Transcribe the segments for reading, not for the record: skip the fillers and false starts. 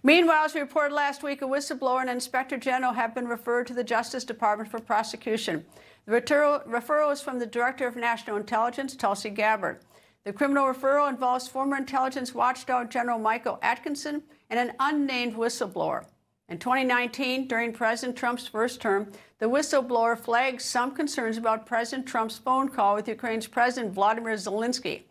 Meanwhile, as we reported last week, a whistleblower and inspector general have been referred to the Justice Department for prosecution. The referral is from the Director of National Intelligence, Tulsi Gabbard. The criminal referral involves former intelligence watchdog General Michael Atkinson and an unnamed whistleblower. In 2019, during President Trump's first term, the whistleblower flagged some concerns about President Trump's phone call with Ukraine's President Vladimir Zelensky.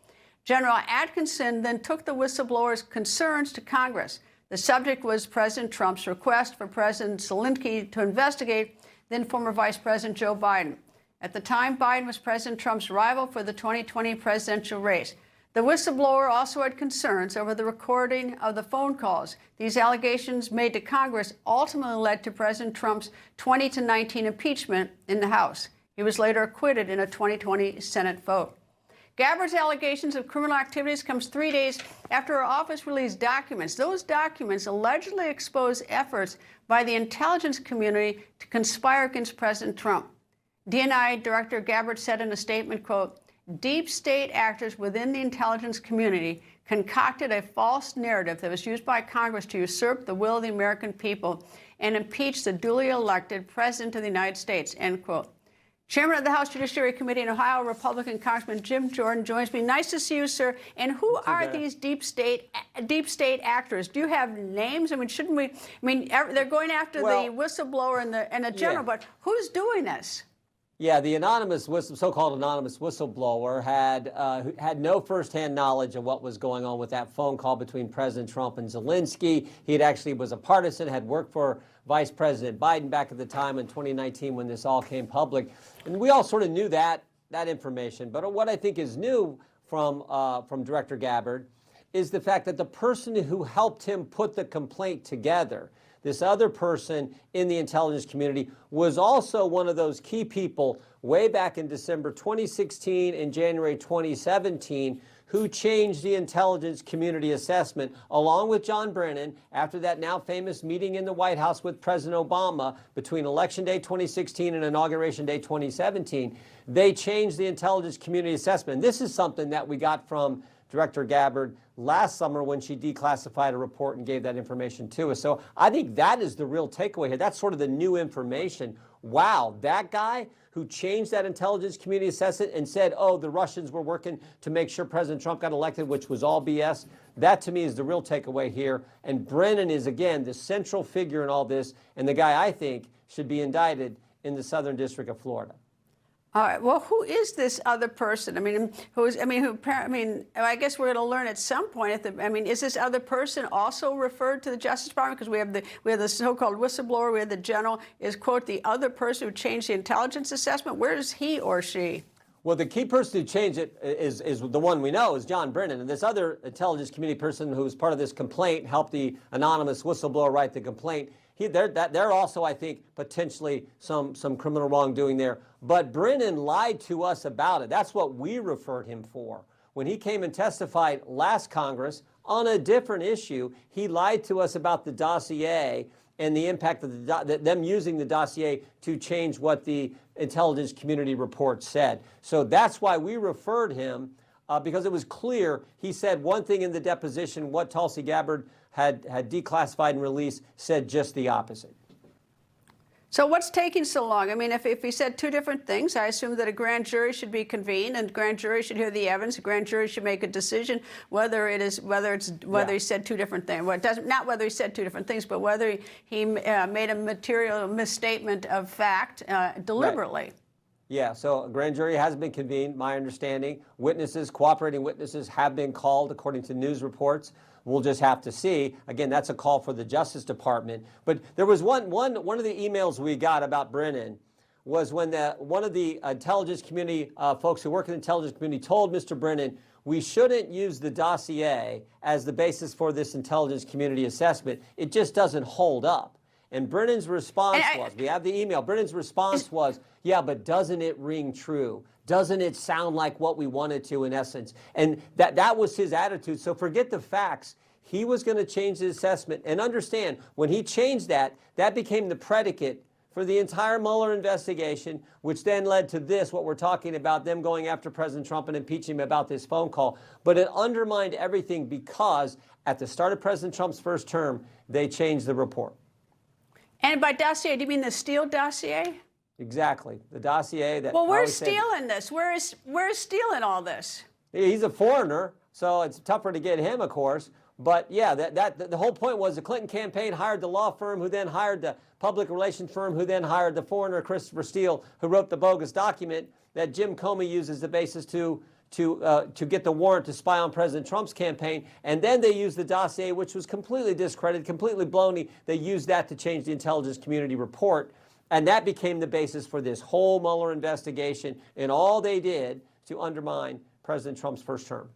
General Atkinson then took the whistleblower's concerns to Congress. The subject was President Trump's request for President Zelensky to investigate then former Vice President Joe Biden. At the time, Biden was President Trump's rival for the 2020 presidential race. The whistleblower also had concerns over the recording of the phone calls. These allegations made to Congress ultimately led to President Trump's 2019 impeachment in the House. He was later acquitted in a 2020 Senate vote. Gabbard's allegations of criminal activities comes 3 days after her office released documents. Those documents allegedly expose efforts by the intelligence community to conspire against President Trump. DNI Director Gabbard said in a statement, quote, "Deep state actors within the intelligence community concocted a false narrative that was used by Congress to usurp the will of the American people and impeach the duly elected President of the United States," end quote. Chairman of the House Judiciary Committee in Ohio, Republican Congressman Jim Jordan joins me. Nice to see you, sir. And who are these deep state actors? Do you have names? I mean, shouldn't we? I mean, they're going after the whistleblower and the general, but who's doing this? Yeah, the so-called anonymous whistleblower had no firsthand knowledge of what was going on with that phone call between President Trump and Zelensky. He actually was a partisan, had worked for Vice President Biden back at the time in 2019 when this all came public. And we all sort of knew that information. But what I think is new from Director Gabbard is the fact that the person who helped him put the complaint together, this other person in the intelligence community, was also one of those key people way back in December 2016 and January 2017 who changed the intelligence community assessment, along with John Brennan, after that now famous meeting in the White House with President Obama between Election Day 2016 and Inauguration Day 2017. They changed the intelligence community assessment. This is something that we got from Director Gabbard last summer when she declassified a report and gave that information to us. So I think that is the real takeaway here. That's sort of the new information. Wow, that guy who changed that intelligence community assessment and said, oh, the Russians were working to make sure President Trump got elected, which was all BS. That, to me, is the real takeaway here. And Brennan is, again, the central figure in all this, and the guy I think should be indicted in the Southern District of Florida. All right. Well, who is this other person? I mean, I guess we're going to learn at some point. Is this other person also referred to the Justice Department? Because we have the so-called whistleblower, we have the general. Is, quote, the other person who changed the intelligence assessment? Where is he or she? Well, the key person who changed it is the one we know is John Brennan. And this other intelligence community person who was part of this complaint, helped the anonymous whistleblower write the complaint. They're also, I think, potentially some criminal wrongdoing there. But Brennan lied to us about it. That's what we referred him for. When he came and testified last Congress on a different issue, he lied to us about the dossier and the impact of them using the dossier to change what the intelligence community report said. So that's why we referred him, because it was clear he said one thing in the deposition, what Tulsi Gabbard had declassified and released said just the opposite. So what's taking so long? I mean, if he said two different things, I assume that a grand jury should be convened and grand jury should hear the evidence. A grand jury should make a decision whether he said two different things. Well, it doesn't, not whether he said two different things, but whether he made a material misstatement of fact deliberately. Right. Yeah, so a grand jury has been convened, my understanding. Cooperating witnesses have been called according to news reports. We'll just have to see. Again, that's a call for the Justice Department. But there was one of the emails we got about Brennan was when one of the intelligence community folks who work in the intelligence community told Mr. Brennan, we shouldn't use the dossier as the basis for this intelligence community assessment. It just doesn't hold up. And Brennan's response was, we have the email, Brennan's response was, yeah, but doesn't it ring true? Doesn't it sound like what we wanted to in essence? And that was his attitude. So forget the facts. He was going to change the assessment. And understand, when he changed that, that became the predicate for the entire Mueller investigation, which then led to this, what we're talking about, them going after President Trump and impeaching him about this phone call. But it undermined everything because at the start of President Trump's first term, they changed the report. And by dossier, do you mean the Steele dossier? Exactly. The dossier that... Well, where's Steele in this? Where's Steele in all this? He's a foreigner, so it's tougher to get him, of course. But yeah, the whole point was the Clinton campaign hired the law firm, who then hired the public relations firm, who then hired the foreigner, Christopher Steele, who wrote the bogus document that Jim Comey used as the basis to get the warrant to spy on President Trump's campaign. And then they used the dossier, which was completely discredited, completely baloney. They used that to change the intelligence community report. And that became the basis for this whole Mueller investigation and all they did to undermine President Trump's first term.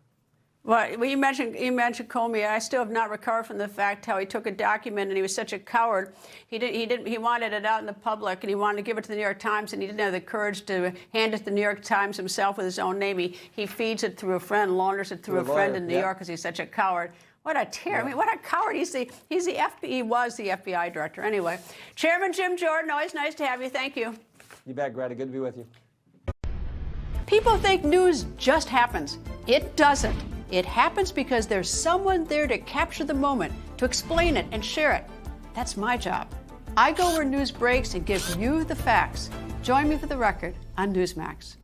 Well, you mentioned Comey. I still have not recovered from the fact how he took a document and he was such a coward. He wanted it out in the public and he wanted to give it to the New York Times and he didn't have the courage to hand it to the New York Times himself with his own name. He feeds it through a friend, launders it through a friend in New York because he's such a coward. What a terror! I mean, what a coward! He was the FBI director. Anyway, Chairman Jim Jordan, always nice to have you. Thank you. You bet, Greta. Good to be with you. People think news just happens. It doesn't. It happens because there's someone there to capture the moment, to explain it and share it. That's my job. I go where news breaks and give you the facts. Join me for The Record on Newsmax.